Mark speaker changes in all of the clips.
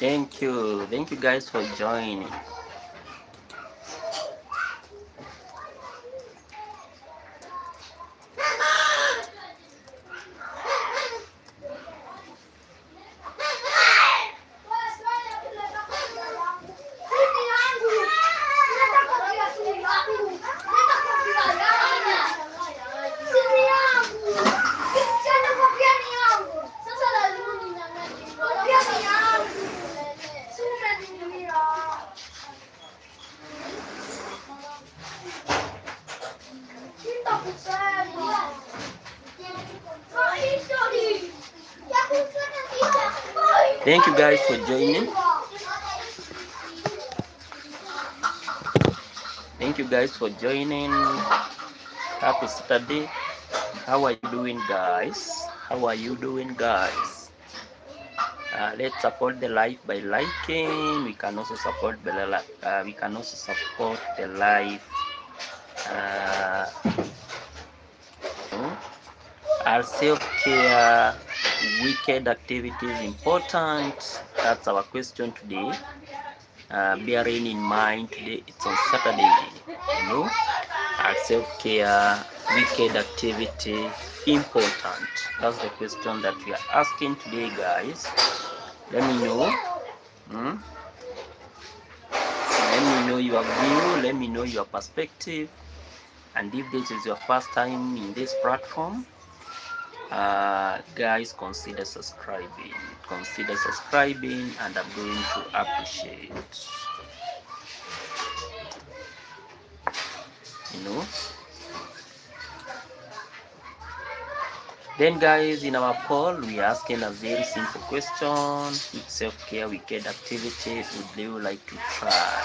Speaker 1: Thank you guys for joining. Thank you guys for joining. Thank you guys for joining. Happy Saturday. How are you doing, guys? How are you doing, guys? Let's support the live by liking. We can also support the live. Are self-care wicked activities important? That's our question today. Bearing in mind today it's on Saturday, are self-care wicked activity important? That's the question that we are asking today, guys. Let me know. Let me know your view. Let me know your perspective. And if this is your first time in this platform, guys, consider subscribing. And I'm going to appreciate. Then, guys, in our poll, we are asking a very simple question: which self-care wicked activity would you like to try?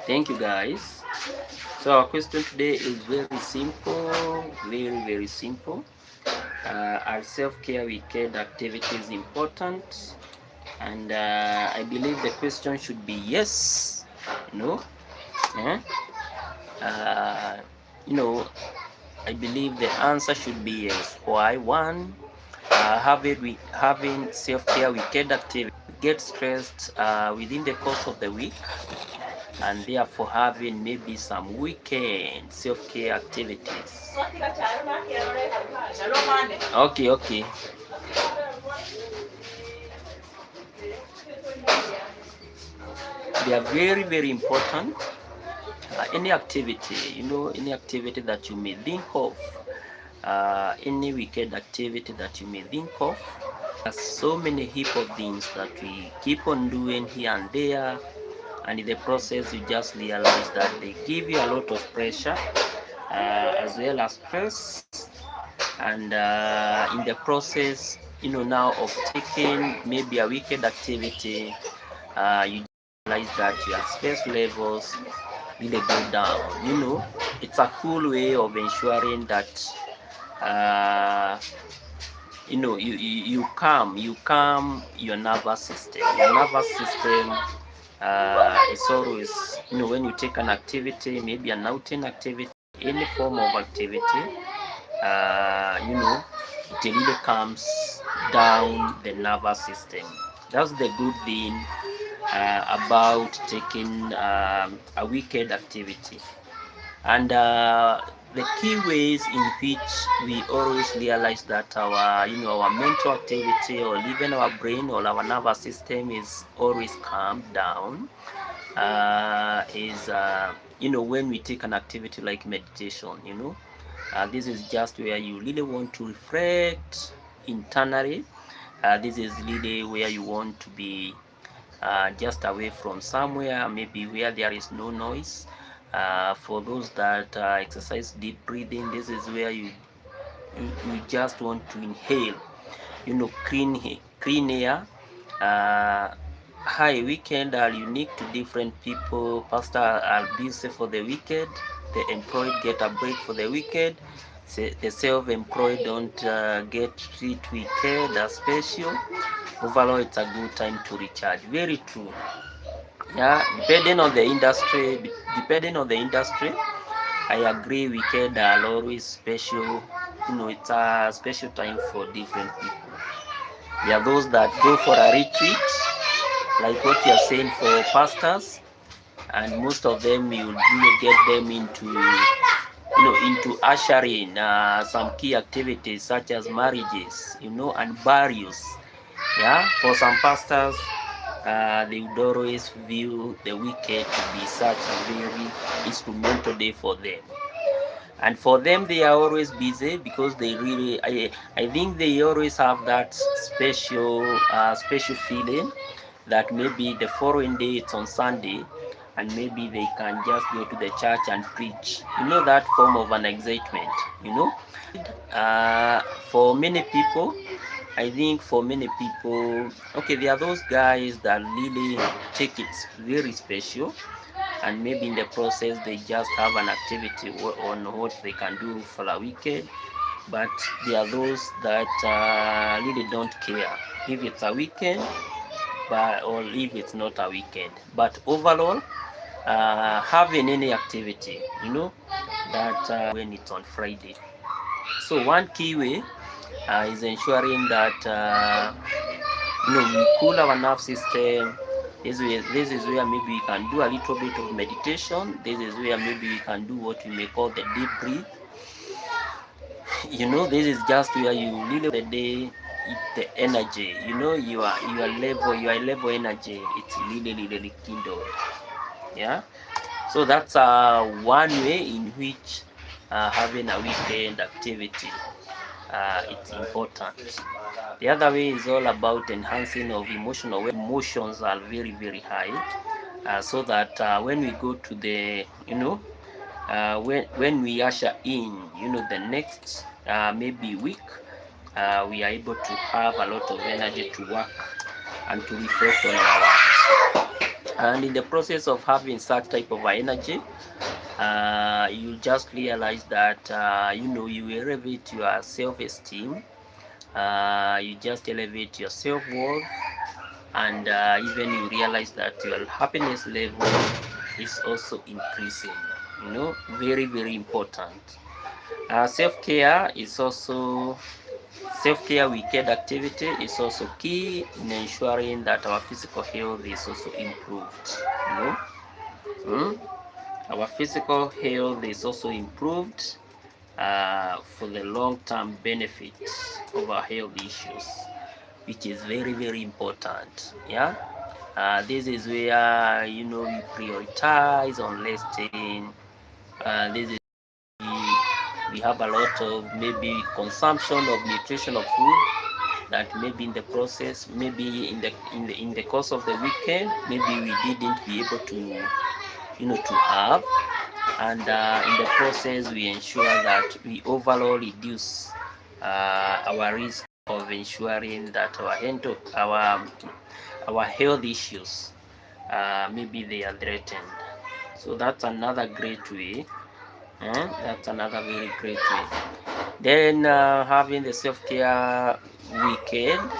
Speaker 1: Thank you, guys. So our question today is very simple, very simple. Are self-care weekend activities important? And I believe the question should be yes. I believe the answer should be yes. Why? One, having self-care weekend activity, get stressed within the course of the week, and therefore having maybe some weekend self-care activities. Okay. They are very important. Any activity, any activity that you may think of, any weekend activity that you may think of. There's so many heap of things that we keep on doing here and there, and in the process you just realize that they give you a lot of pressure as well as stress, and in the process, now of taking maybe a weekend activity, you realize that your stress levels really go down. It's a cool way of ensuring that uh, you calm your nervous system. Your nervous system is always, when you take an activity, maybe an outing activity, any form of activity, it really calms down the nervous system. That's the good thing about taking a weekend activity. And the key ways in which we always realize that our mental activity, or even our brain or our nervous system, is always calmed down is when we take an activity like meditation. This is just where you really want to reflect internally. This is really where you want to be just away from somewhere, maybe where there is no noise. For those that exercise deep breathing, this is where you just want to inhale, clean air. Hi, weekend are unique to different people. Pastors are busy for the weekend. The employed get a break for the weekend. The self-employed don't get treat weekend as special. Overall, it's a good time to recharge. Very true. Yeah, depending on the industry, I agree weekend are always special. It's a special time for different people. There are those that go for a retreat, like what you are saying for pastors, and most of them you really get them into ushering some key activities such as marriages, and burials. Yeah, for some pastors, they would always view the weekend to be such a very instrumental day for them. And for them, they are always busy because they really, I think they always have that special feeling that maybe the following day it's on Sunday, and maybe they can just go to the church and preach. That form of an excitement. For many people, I think for many people, okay, there are those guys that really take it very special, and maybe in the process they just have an activity on what they can do for a weekend. But there are those that really don't care if it's a weekend, or if it's not a weekend. But overall, having any activity, that when it's on Friday. So one key way is ensuring that we cool our nerve system. This is where maybe we can do a little bit of meditation. This is where maybe we can do what we may call the deep breathe. This is just where you really the day, the energy, your level energy, it's really kindled. Yeah. So that's one way in which having a weekend activity it's important. The other way is all about enhancing of emotional. Emotions are very high, so that when we go to the when we usher in the next maybe week, we are able to have a lot of energy to work and to reflect on our work. And in the process of having such type of energy, you just realize that you elevate your self-esteem, you just elevate your self-worth, and even you realize that your happiness level is also increasing. Very important. Self-care weekend activity is also key in ensuring that our physical health is also improved. Our physical health is also improved for the long-term benefits of our health issues, which is very important. Yeah. This is where we prioritize on resting. This is we have a lot of maybe consumption of nutritional food that maybe in the process, maybe in the course of the weekend, maybe we didn't be able to to have, and in the process we ensure that we overall reduce our risk of ensuring that our health issues maybe they are threatened. So that's another great way. That's another very great way. Then having the self-care weekend,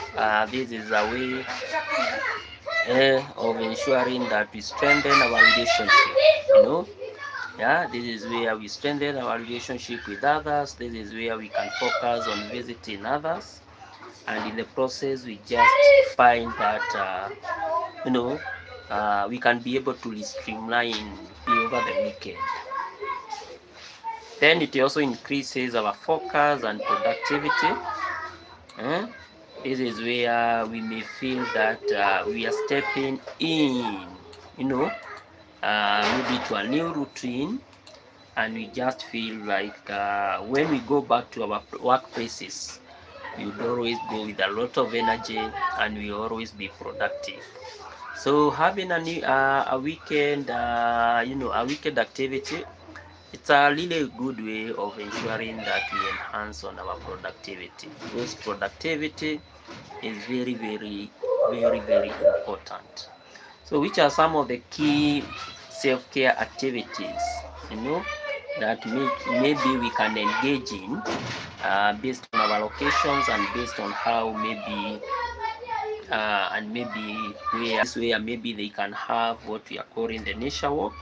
Speaker 1: this is a way of ensuring that we strengthen our relationship. Yeah, this is where we strengthen our relationship with others. This is where we can focus on visiting others, and in the process, we just find that we can be able to streamline over the weekend. Then it also increases our focus and productivity. This is where we may feel that we are stepping in, maybe to a new routine, and we just feel like when we go back to our workplaces, we would always go with a lot of energy and we always be productive. So having a weekend, a weekend activity, it's a really good way of ensuring that we enhance on our productivity, because productivity is very, very, very, very important. So which are some of the key self-care activities, that maybe we can engage in based on our locations and based on how maybe and maybe where maybe they can have what we are calling the nature walk.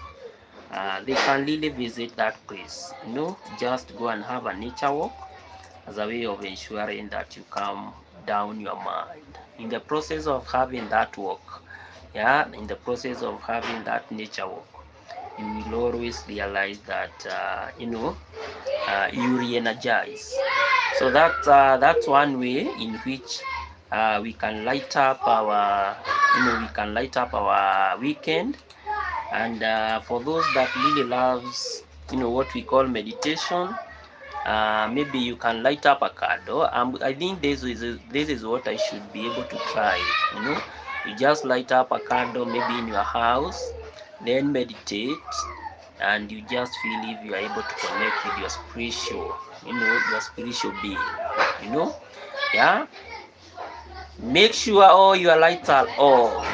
Speaker 1: They can really visit that place, just go and have a nature walk as a way of ensuring that you calm down your mind. In the process of having that walk, in the process of having that nature walk, you will always realize that you re-energize. So that's one way in which we can light up our weekend. And for those that really loves what we call meditation, maybe you can light up a candle. I think this is what I should be able to try. You just light up a candle maybe in your house, then meditate, and you just feel if you are able to connect with your spiritual being. Yeah. Make sure all your lights are off.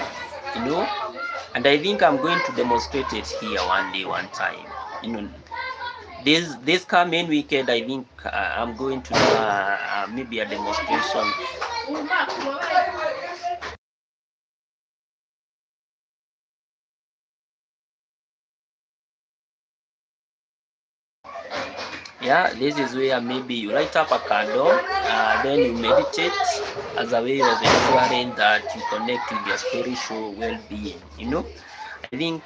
Speaker 1: And I think I'm going to demonstrate it here one time. This coming weekend, I think I'm going to do maybe a demonstration. Yeah, this is where maybe you light up a candle, then you meditate as a way of ensuring that you connect with your spiritual well-being.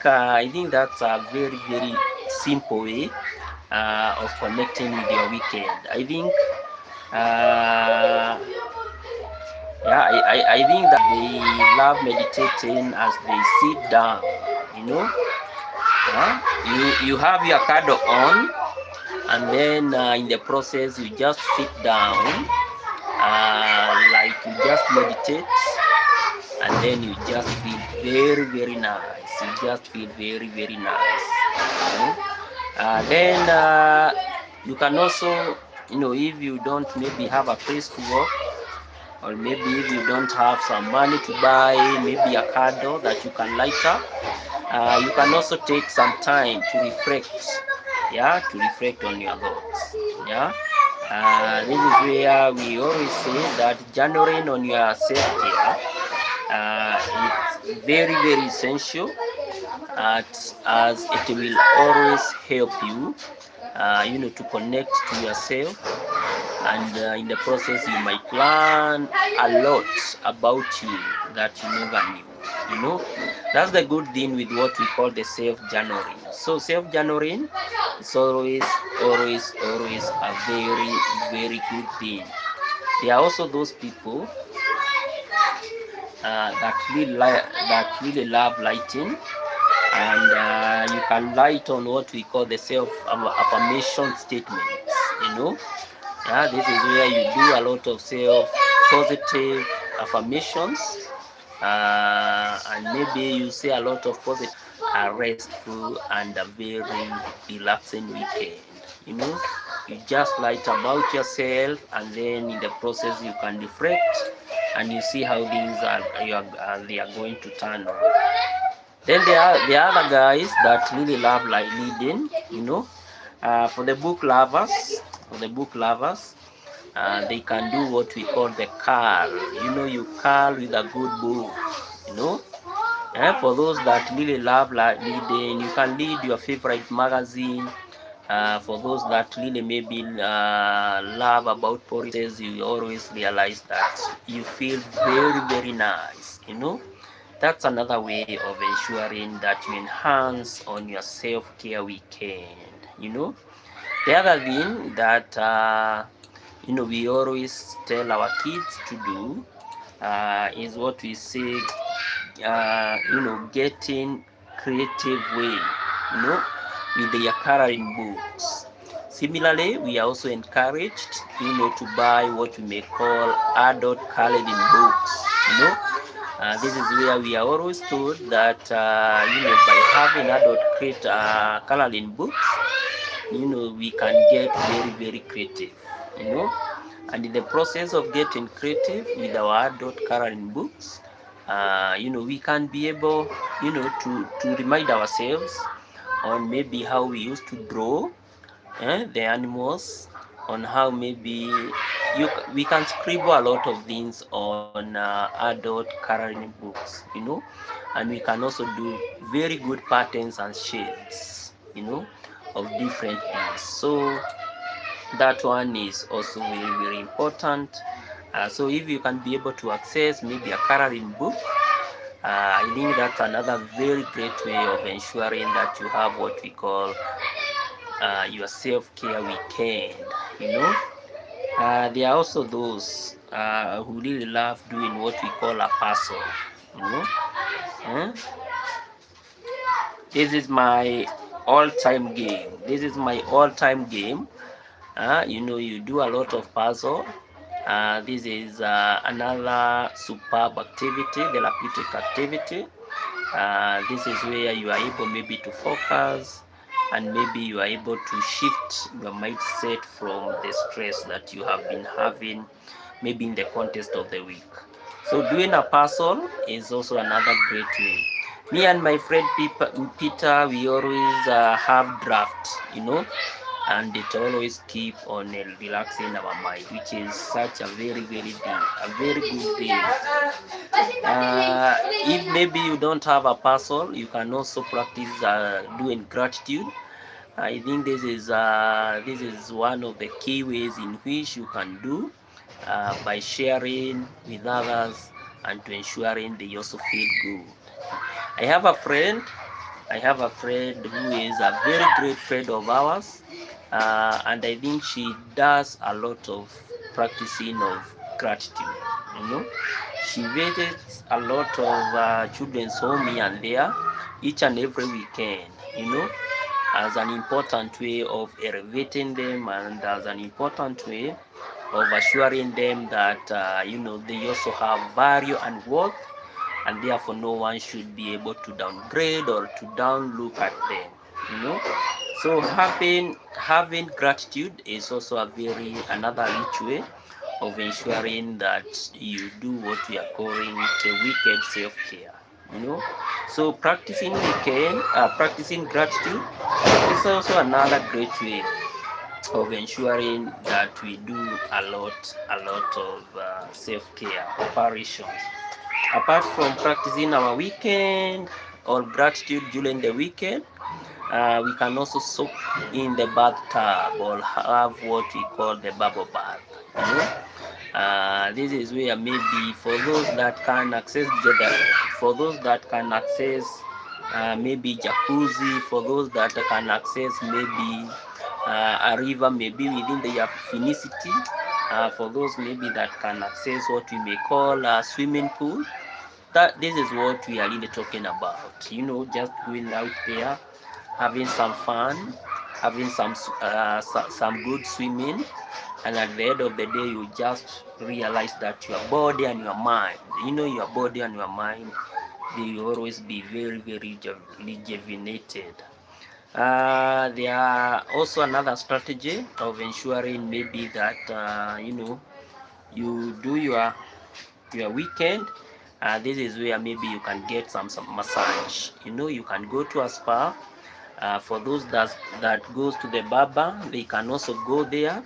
Speaker 1: I think that's a very, very simple way of connecting with your weekend. I think I think that they love meditating as they sit down. You have your candle on, and then in the process you just sit down, like you just meditate, and then you just feel very, very nice. You just feel very, very nice. Then you can also, if you don't maybe have a place to work, or maybe if you don't have some money to buy maybe a candle that you can light up, you can also take some time to reflect, to reflect on your thoughts. This is where we always say that journaling on your self-care, it's very, very essential, as it will always help you, to connect to yourself, and in the process you might learn a lot about you that you never knew. That's the good thing with what we call the self-journaling. So self-journaling is always a very, very good thing. There are also those people that really love lighting, and you can light on what we call the self-affirmation statements. This is where you do a lot of self-positive affirmations, and maybe you say a lot of positive, a restful and a very relaxing weekend. You just write about yourself, and then in the process you can reflect and you see how things they are going to turn out. Then there are the other guys that really love like reading, for the book lovers, they can do what we call the curl. You curl with a good book, you know. For those that really love like reading, you can read your favorite magazine. For those that really maybe love about politics, you always realize that you feel very, very nice, That's another way of ensuring that you enhance on your self-care weekend, The other thing that, we always tell our kids to do is what we say, getting creative way, with their coloring books. Similarly, we are also encouraged, to buy what we may call adult coloring books, this is where we are always told that, by having adult coloring books, we can get very, very creative, And in the process of getting creative with our adult coloring books, we can be able, to remind ourselves on maybe how we used to draw the animals, on how maybe we can scribble a lot of things on adult coloring books, and we can also do very good patterns and shades, of different things. So that one is also very, very important. So if you can be able to access maybe a coloring book, I think that's another very great way of ensuring that you have what we call your self-care weekend, There are also those who really love doing what we call a puzzle, Eh? This is my all-time game. You do a lot of puzzle. This is another superb activity, therapeutic activity. This is where you are able maybe to focus, and maybe you are able to shift your mindset from the stress that you have been having maybe in the context of the week. So doing a puzzle is also another great way. Me and my friend Peter, we always have draft, and it always keep on relaxing our mind, which is such a very, very good thing. If maybe you don't have a puzzle, you can also practice doing gratitude. I think this is one of the key ways in which you can do by sharing with others and to ensuring they also feel good. I have a friend who is a very great friend of ours, and I think she does a lot of practicing of gratitude. She visits a lot of children's home here and there each and every weekend, as an important way of elevating them, and as an important way of assuring them that they also have value and worth, and therefore no one should be able to downgrade or to downlook at them. So having gratitude is also another rich way of ensuring that you do what we are calling the wicked self-care. So practicing gratitude is also another great way of ensuring that we do a lot of self-care operations. Apart from practicing our weekend or gratitude during the weekend, we can also soak in the bathtub or have what we call the bubble bath. This is where maybe for those that can access maybe jacuzzi, for those that can access maybe a river, maybe within the vicinity, for those maybe that can access what we may call a swimming pool. This is what we are really talking about. Just going out there, having some fun, having some good swimming, and at the end of the day, you just realize that your body and your mind, your body and your mind, they will always be very, very rejuvenated. There are also another strategy of ensuring maybe that you do your weekend. This is where maybe you can get some massage. You can go to a spa. For those that goes to the barber, they can also go there,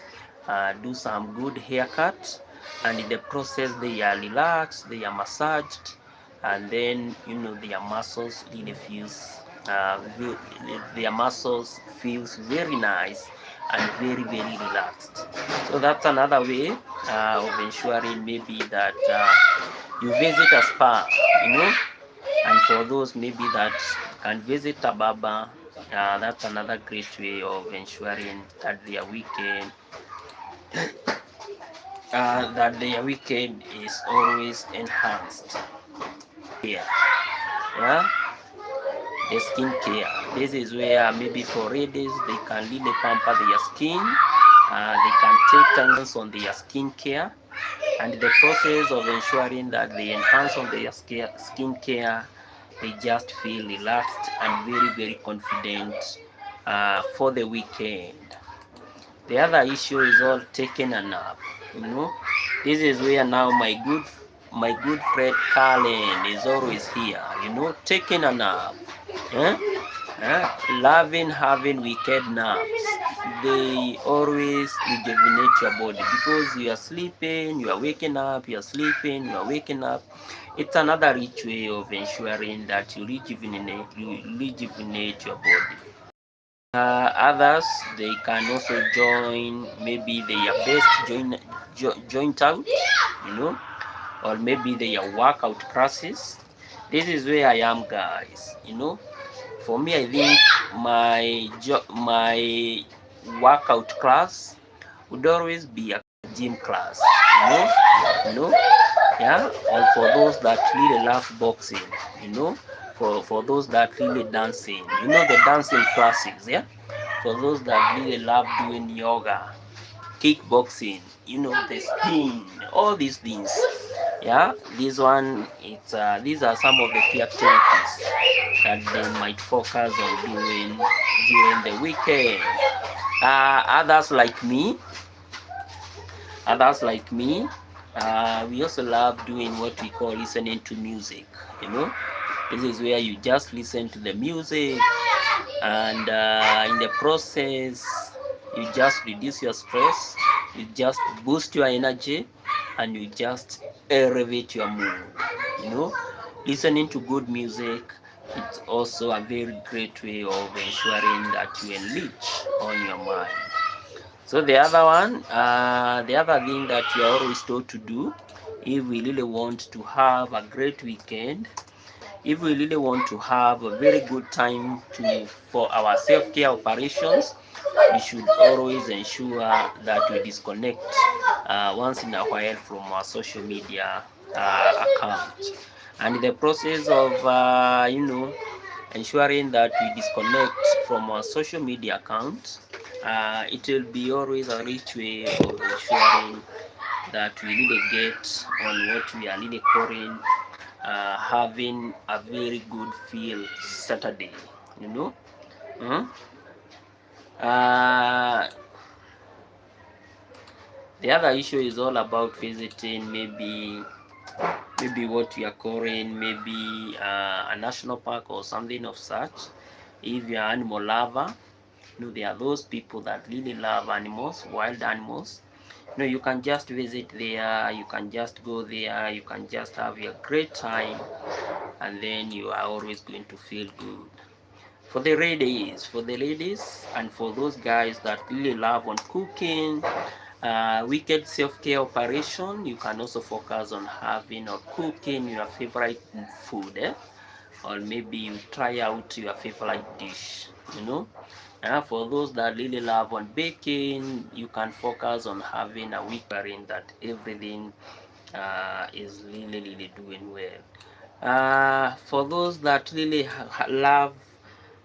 Speaker 1: do some good haircut, and in the process they are relaxed, they are massaged, and then their muscles really feels their muscles feels very nice and very very relaxed. So that's another way of ensuring maybe that you visit a spa, and for those maybe that can visit a barber, that's another great way of ensuring that their weekend is always enhanced. Here, yeah, the skin care. This is where maybe for ladies they can really pamper their skin. They can take turns on their skin care, and the process of ensuring that they enhance on their skin care, they just feel relaxed and very very confident for the weekend. The other issue is all taking a nap. This is where now my good friend Carlin is always here. Taking a nap. eh? Loving having weekend naps. They always rejuvenate your body because you are sleeping, you are waking up, you are sleeping, you are waking up. It's another rich way of ensuring that you rejuvenate your body. Others, they can also join maybe their best joint out, or maybe their workout classes. This is where I am, guys. For me, I think my workout class would always be a gym class. Yeah. Or for those that really love boxing, for those that really dancing, the dancing classes, yeah. For those that really love doing yoga, kickboxing, the spin, all these things. Yeah, these are some of the key activities that they might focus on doing during the weekend. Others like me, we also love doing what we call listening to music. This is where you just listen to the music, and in the process you just reduce your stress, you just boost your energy, and you just elevate your mood. Listening to good music, it's also a very great way of ensuring that you enrich on your mind. So the other thing that you are always told to do, if we really want to have a great weekend, if we really want to have a very good time for our self-care operations, we should always ensure that we disconnect once in a while from our social media account. And in the process of ensuring that we disconnect from our social media account, it will be always a rich way of ensuring that we really get on what we are really calling having a very good feel Saturday. Hmm? Uh, the other issue is all about visiting maybe what we are calling maybe a national park or something of such. If you are an animal lover, there are those people that really love animals, wild animals. You can just visit there, you can just go there, you can just have a great time, and then you are always going to feel good. For the ladies, and for those guys that really love on cooking, wicked self-care operation, you can also focus on having or cooking your favorite food, or maybe you try out your favorite dish. For those that really love on baking, you can focus on having a week that everything is really really doing well. For those that really love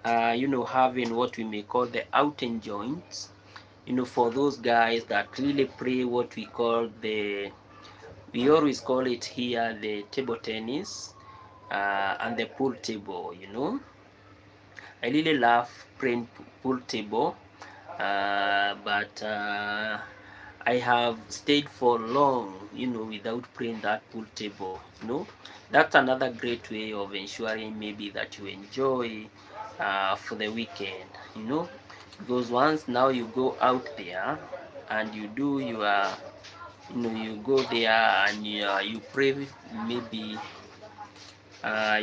Speaker 1: having what we may call the outing joints, for those guys that really play what we always call it here the table tennis and the pool table. I really love playing pool table, but I have stayed for long, without playing that pool table. That's another great way of ensuring maybe that you enjoy for the weekend. Because once now you go out there and you do your, you go there and you pray, maybe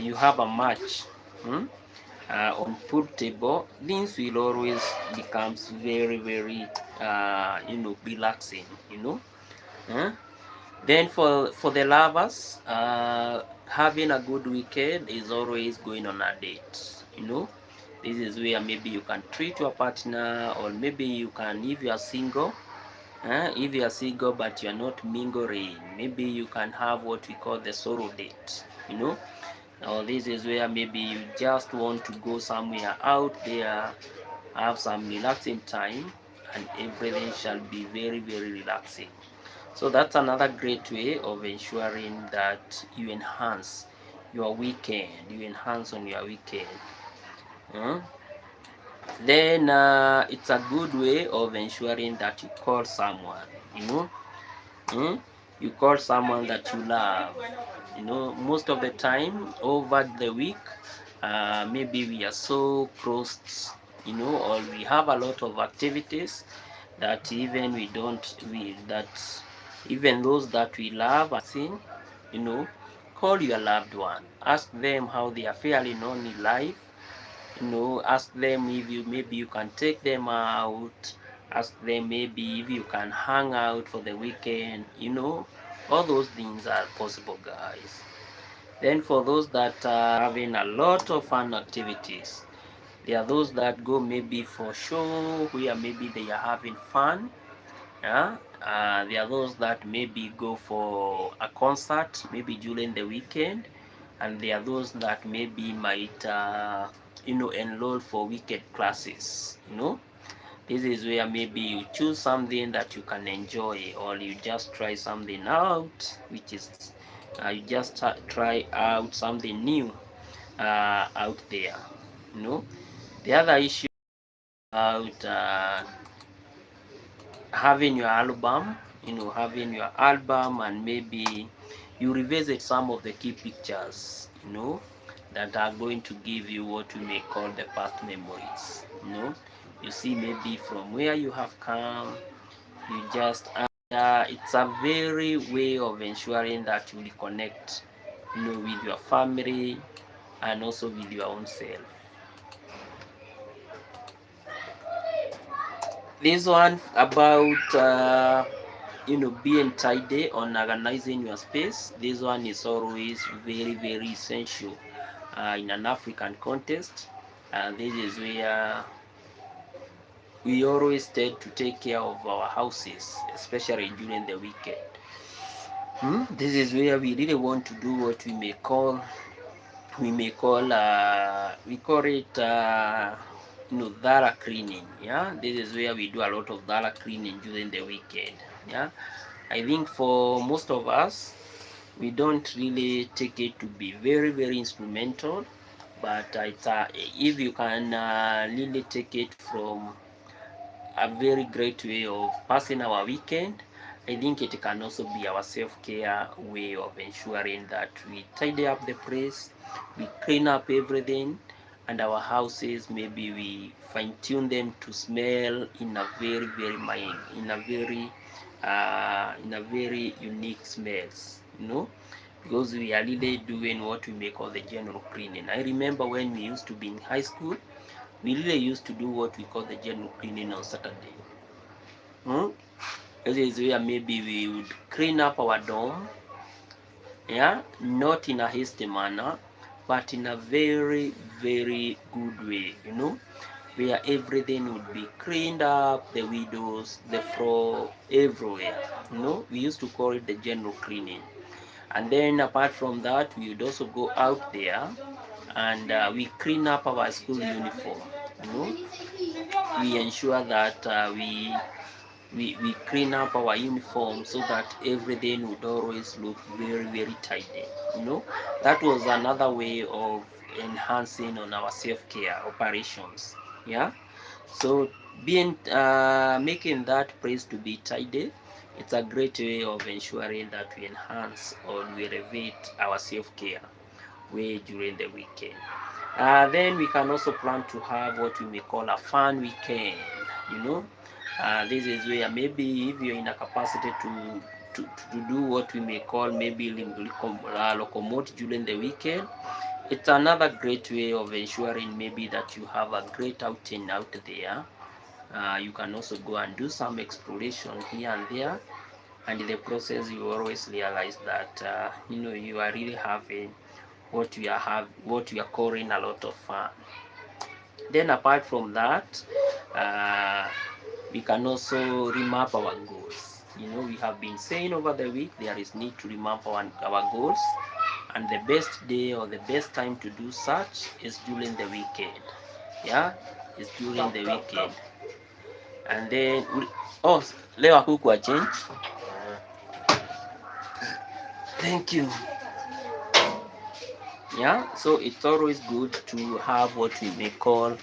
Speaker 1: you have a match. Hmm? On pool table, things will always becomes very, very relaxing. Huh? Then for the lovers, having a good weekend is always going on a date. This is where maybe you can treat your partner, or maybe you can, if you are single, if you are single but you are not mingling, maybe you can have what we call the solo date. Now this is where maybe you just want to go somewhere out there, have some relaxing time, and everything shall be very, very relaxing. So that's another great way of ensuring that you enhance your weekend. You enhance on your weekend. Then it's a good way of ensuring that you call someone. You call someone that you love. Most of the time over the week, maybe we are so close, or we have a lot of activities that even we don't, that even those that we love are seen, you know, call your loved one, ask them how they are faring on in life, ask them if maybe you can take them out, ask them maybe if you can hang out for the weekend. All those things are possible, guys. Then for those that are having a lot of fun activities, there are those that go maybe for show where maybe they are having fun. Yeah. There are those that maybe go for a concert maybe during the weekend, and there are those that maybe might enroll for weekend classes. This is where maybe you choose something that you can enjoy, or you just try something out, which is you just try out something new out there. The other issue about having your album, and maybe you revisit some of the key pictures, that are going to give you what we may call the past memories. You see maybe from where you have come, you just it's a very way of ensuring that you reconnect, with your family and also with your own self. This one about being tidy on organizing your space. This one is always very, very essential in an African context. This is where we always tend to take care of our houses, especially during the weekend. This is where we really want to do what we call it thorough cleaning. Yeah, this is where we do a lot of thorough cleaning during the weekend. Yeah, I think for most of us, we don't really take it to be very, very instrumental, but it's if you can really take it from a very great way of passing our weekend, I think it can also be our self-care way of ensuring that we tidy up the place, we clean up everything, and our houses, maybe we fine-tune them to smell in a very, very unique smells, because we are really doing what we may call the general cleaning. I remember when we used to be in high school, we really used to do what we call the general cleaning on Saturday. This is where maybe we would clean up our dorm, yeah, not in a hasty manner, but in a very, very good way, where everything would be cleaned up, the windows, the floor, everywhere. We used to call it the general cleaning. And then apart from that, we would also go out there and we clean up our school uniform. We ensure that we clean up our uniform so that everything would always look very, very tidy. That was another way of enhancing on our self-care operations. Yeah, so being making that place to be tidy, it's a great way of ensuring that we enhance or we elevate our self-care way during the weekend. Then we can also plan to have what we may call a fun weekend. You know, this is where maybe if you're in a capacity to do what we may call maybe locomote during the weekend, it's another great way of ensuring maybe that you have a great outing out there. You can also go and do some exploration here and there, and in the process you always realize that you are really having what you are calling a lot of fun. Then apart from that, we can also remap our goals. We have been saying over the week there is need to remap our goals, and the best day or the best time to do such is during the weekend. Yeah, it's during the weekend. And then oh, leo hakukuwa change. Thank you. Yeah, so it's always good to have what we may call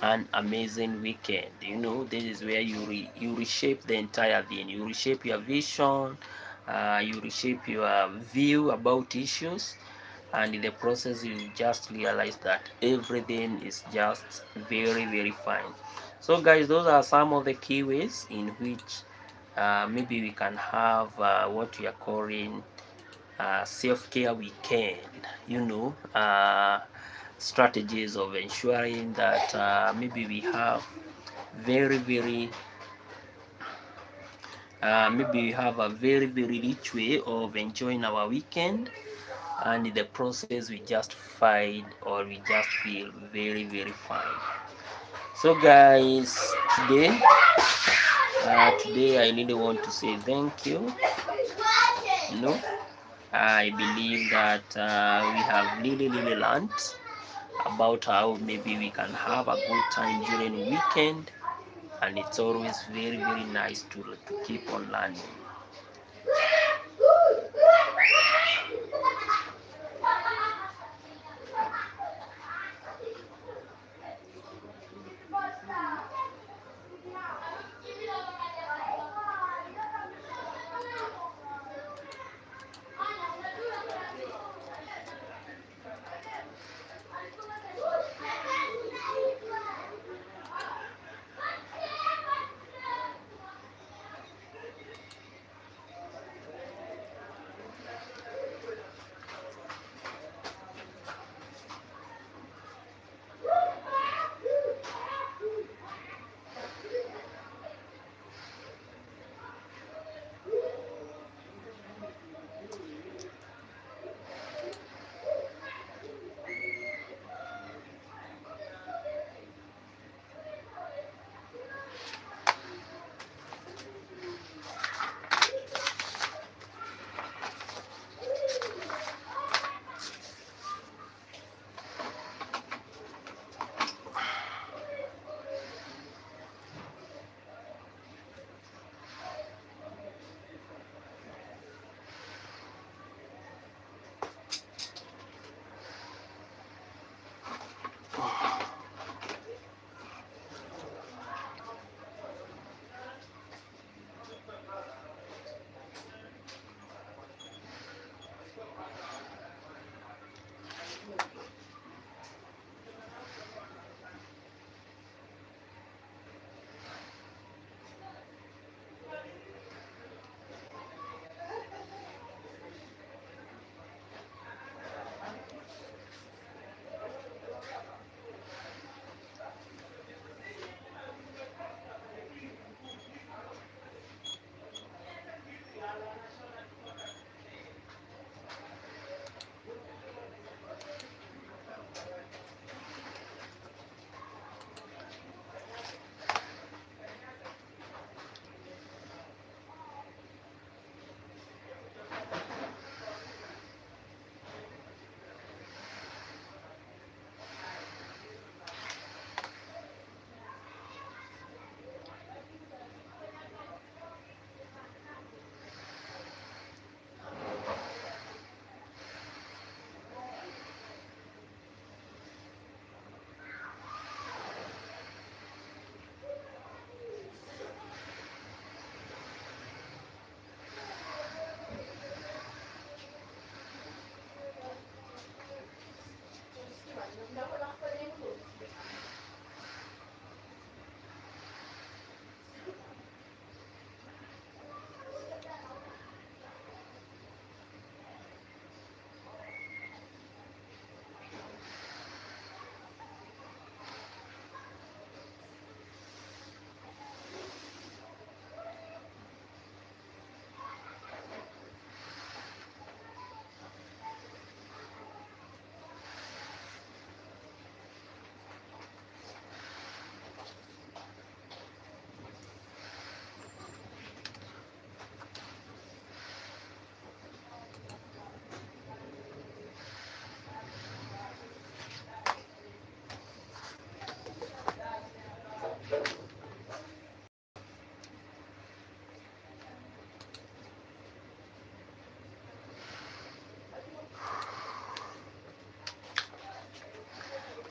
Speaker 1: an amazing weekend. This is where you reshape the entire thing. You reshape your vision, you reshape your view about issues, and in the process you just realize that everything is just very, very fine. So guys, those are some of the key ways in which maybe we can have what we are calling self-care weekend. Strategies of ensuring that maybe we have very, very maybe we have a very, very rich way of enjoying our weekend, and in the process we just find or we just feel very, very fine. So guys, today I really want to say thank you. I believe that we have really, really learned about how maybe we can have a good time during weekend, and it's always very, very nice to keep on learning.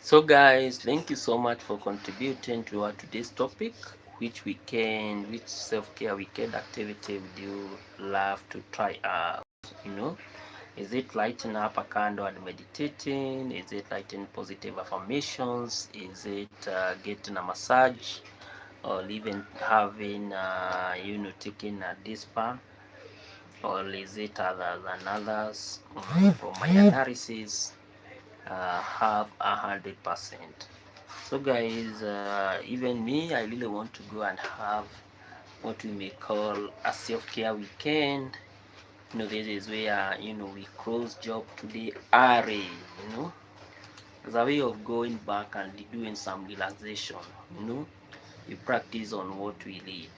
Speaker 1: So guys, thank you so much for contributing to our today's topic. Which self-care weekend activity would you love to try out? You know, is it lighting up a candle and meditating? Is it lighting positive affirmations? Is it getting a massage? Or even having, taking a day spa? Or is it others and others? From my analysis, have 100%. So guys, even me, I really want to go and have what we may call a self-care weekend. This is where we close job today early, as a way of going back and doing some relaxation. We practice on what we lead,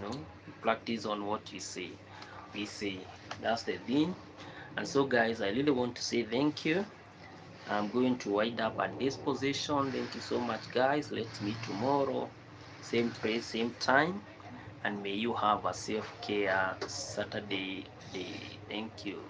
Speaker 1: we practice on what we say. That's the thing. And so guys, I really want to say thank you. I'm going to wind up at this position. Thank you so much guys. Let's meet tomorrow, same place, same time, and may you have a self-care Saturday day. Thank you.